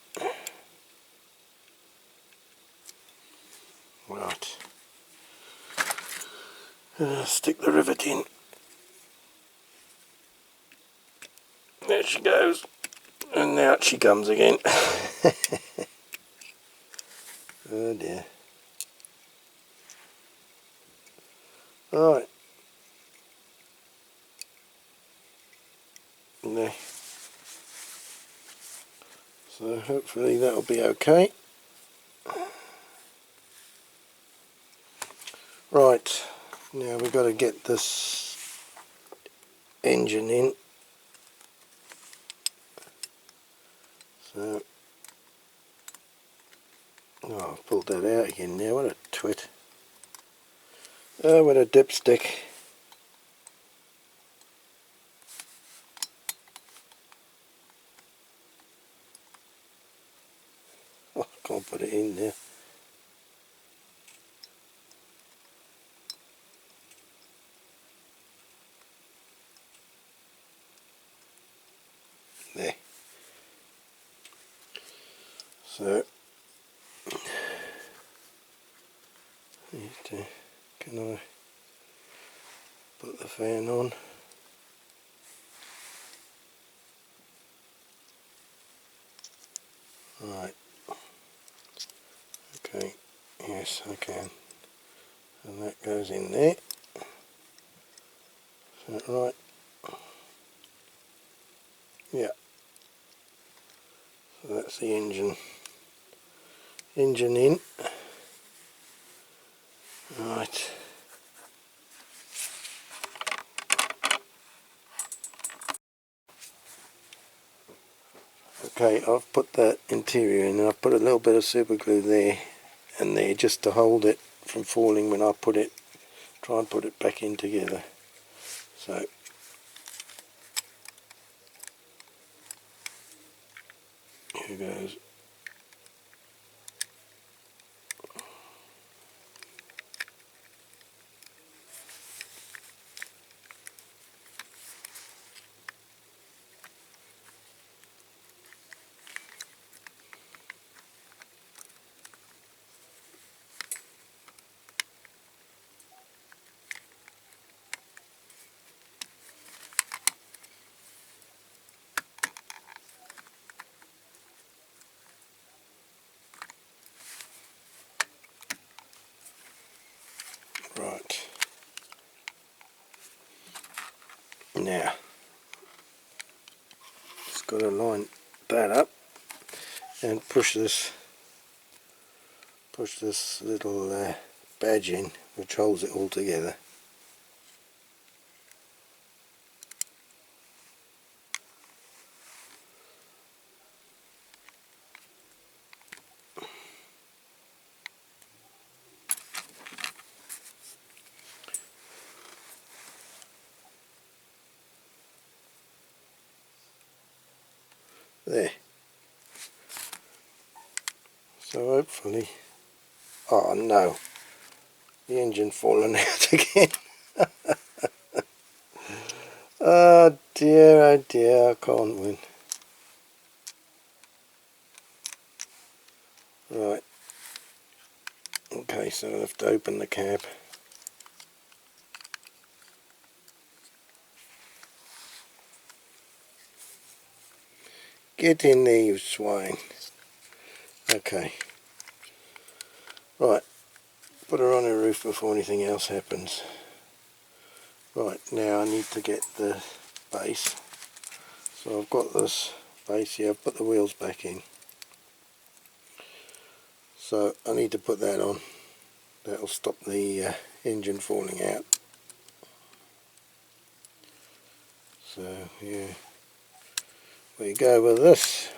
Right. Stick the rivet in. There she goes. And out she comes again. Oh dear. Right. There. So hopefully that'll be okay. Right. Now we've got to get this engine in. So, oh, I've pulled that out again now. What a twit. Oh, what a dipstick. Oh, I can't put it in there. There. So, can I put the fan on? Right. Okay. Yes, I can. And that goes in there. Is that right? Yeah. So that's the engine. Engine in. Right. Okay, I've put that interior in and I've put a little bit of super glue there and there just to hold it from falling when I try and put it back in together. So here goes. Right. Now, just got to line that up and push this little badge in, which holds it all together. There. So hopefully, oh no, the engine fallen out again. Oh dear, I can't win. Right, okay, so I'll have to open the cab. Get in there, you swine. Okay. Right, put her on the roof before anything else happens. Right, now I need to get the base. So I've got this base here, I've put the wheels back in. So I need to put that on. That'll stop the engine falling out. So yeah, we go with this.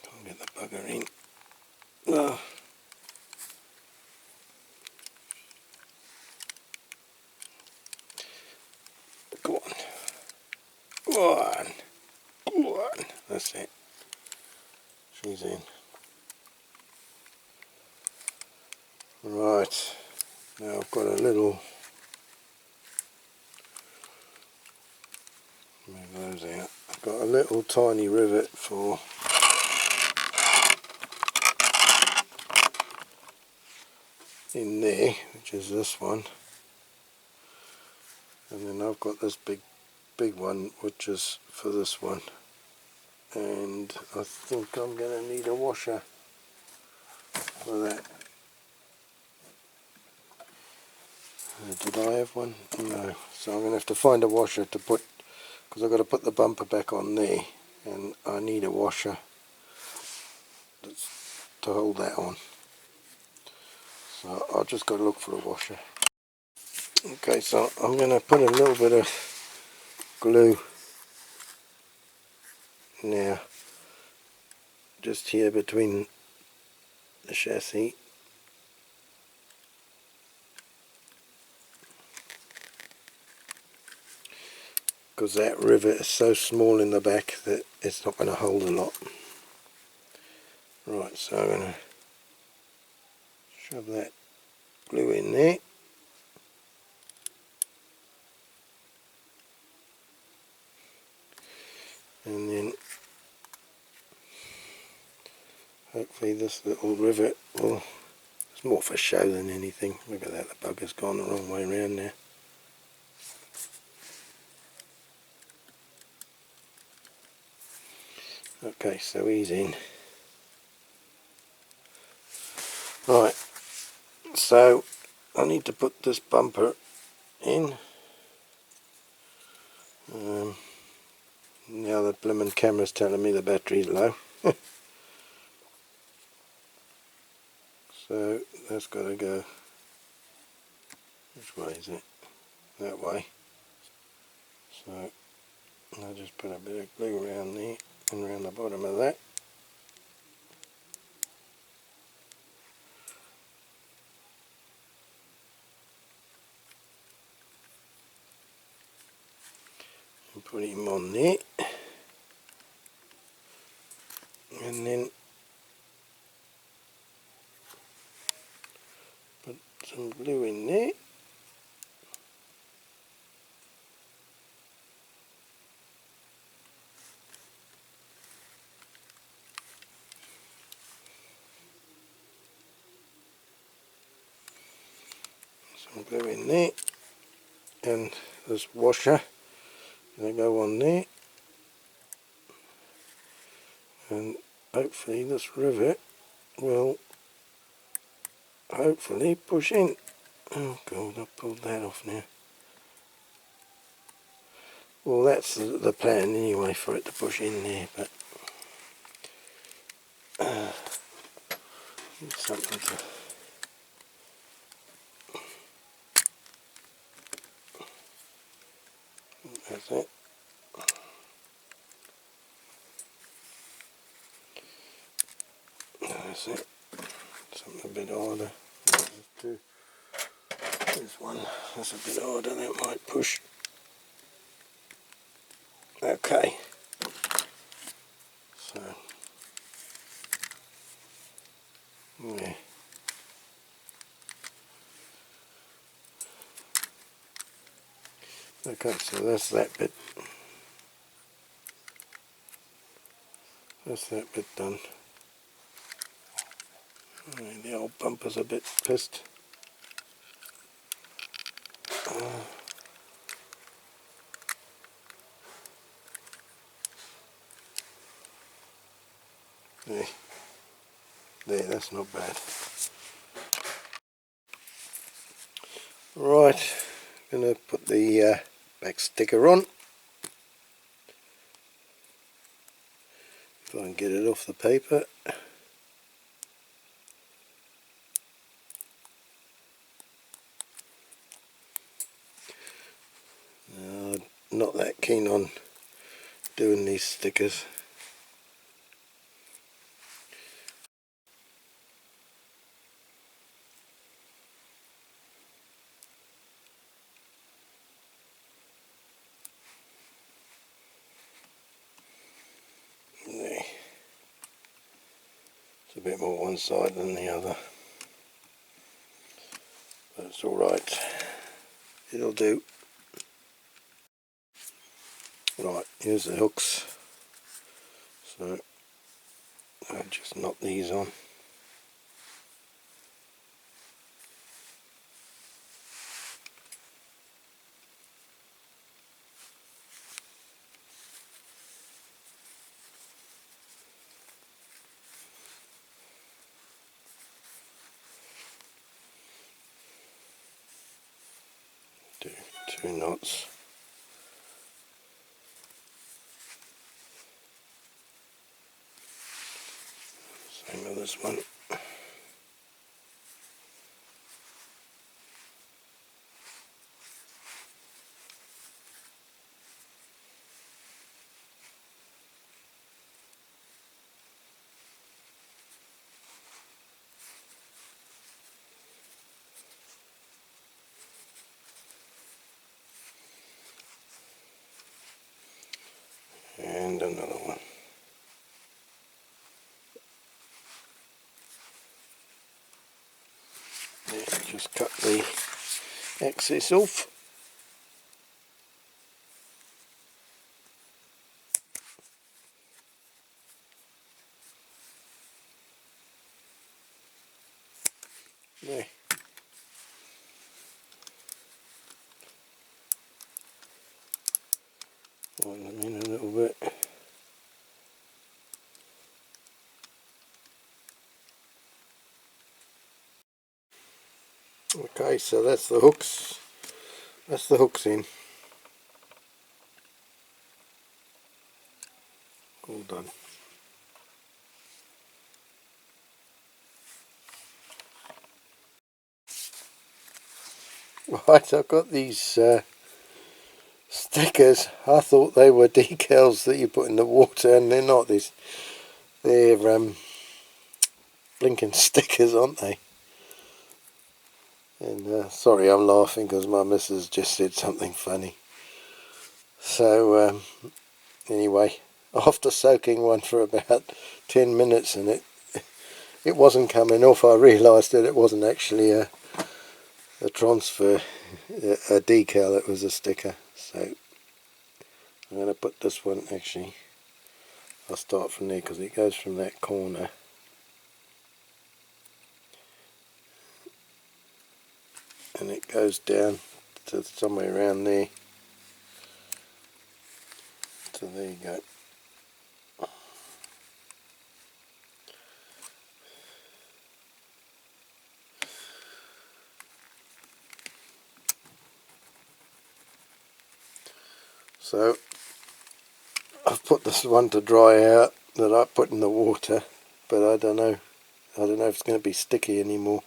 Can't get the bugger in. Oh. Go on. Go on. Go on. That's it. She's in. Right. Now I've got a little... Move those out. I've got a little tiny rivet for... in there, which is this one. And then I've got this big one, which is for this one. And I think I'm going to need a washer for that. Did I have one? No. So I'm going to have to find a washer to put, because I've got to put the bumper back on there, and I need a washer to hold that on. So I've just got to look for a washer. Okay, so I'm going to put a little bit of glue now, just here between the chassis. Because that rivet is so small in the back that it's not going to hold a lot. Right, so I'm going to shove that glue in there. And then hopefully this little rivet will, it's more for show than anything. Look at that, the bugger's gone the wrong way around now. Okay, so he's in. Right, so I need to put this bumper in. Now the blimmin' camera's telling me the battery's low. So that's got to go. Which way is it? That way. So I'll just put a bit of glue around there and around the bottom of that. And put him on there. And then put some glue in there. Some glue in there. And this washer going to go on there. And hopefully this rivet will hopefully push in. Oh god, I pulled that off now. Well, that's the plan anyway, for it to push in there, but something to... That's it. That's it. Something a bit harder. This one, that's a bit harder, that might push. Okay. So, yeah. Okay, so that's that bit. That's that bit done. The old bumper's a bit pissed. There, that's not bad. Right, gonna put the back sticker on. If I can get it off the paper. Not that keen on doing these stickers. It's a bit more one side than the other, but it's alright, it'll do. Right, here's the hooks, so I'll just knot these on. Do 2 knots. Same with this one. And another one. Let's just cut the excess off. There. Line them in a little bit. Okay, so that's the hooks. That's the hooks in. All done. Right, I've got these stickers. I thought they were decals that you put in the water, and they're not. They're blinking stickers, aren't they? And sorry, I'm laughing because my missus just said something funny. So anyway, after soaking one for about 10 minutes and it wasn't coming off, I realised that it wasn't actually a transfer, a decal, it was a sticker. So I'm going to put this one, actually I'll start from there because it goes from that corner. And it goes down to somewhere around there. So there you go. So I've put this one to dry out that I put in the water, but I don't know if it's going to be sticky anymore.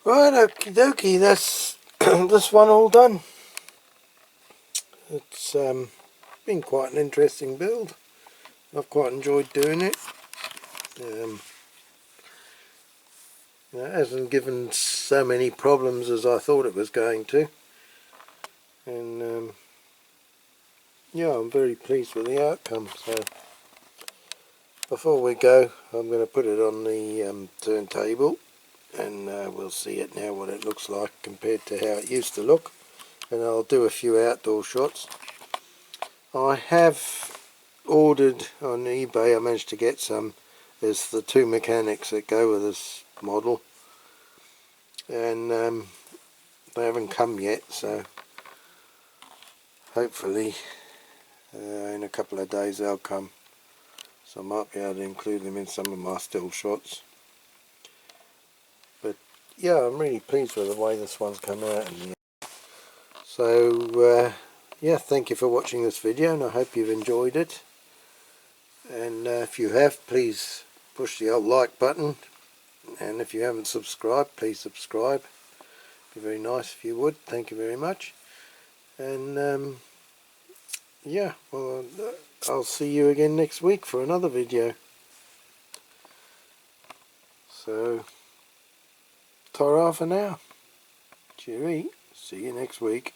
Right, okie dokie, that's this one all done. It's been quite an interesting build. I've quite enjoyed doing it. It hasn't given so many problems as I thought it was going to, and yeah, I'm very pleased with the outcome. So before we go, I'm going to put it on the turntable, and we'll see it now, what it looks like compared to how it used to look, and I'll do a few outdoor shots. I have ordered on eBay, I managed to get some. There's the 2 mechanics that go with this model, and they haven't come yet, so hopefully in a couple of days they'll come, so I might be able to include them in some of my still shots. But yeah, I'm really pleased with the way this one's come out in the end. So yeah, thank you for watching this video, and I hope you've enjoyed it. And if you have, please push the old like button, and if you haven't subscribed, please subscribe. It'd be very nice if you would. Thank you very much. And yeah, well, I'll see you again next week for another video. So ta-ra for now. Cheery. See you next week.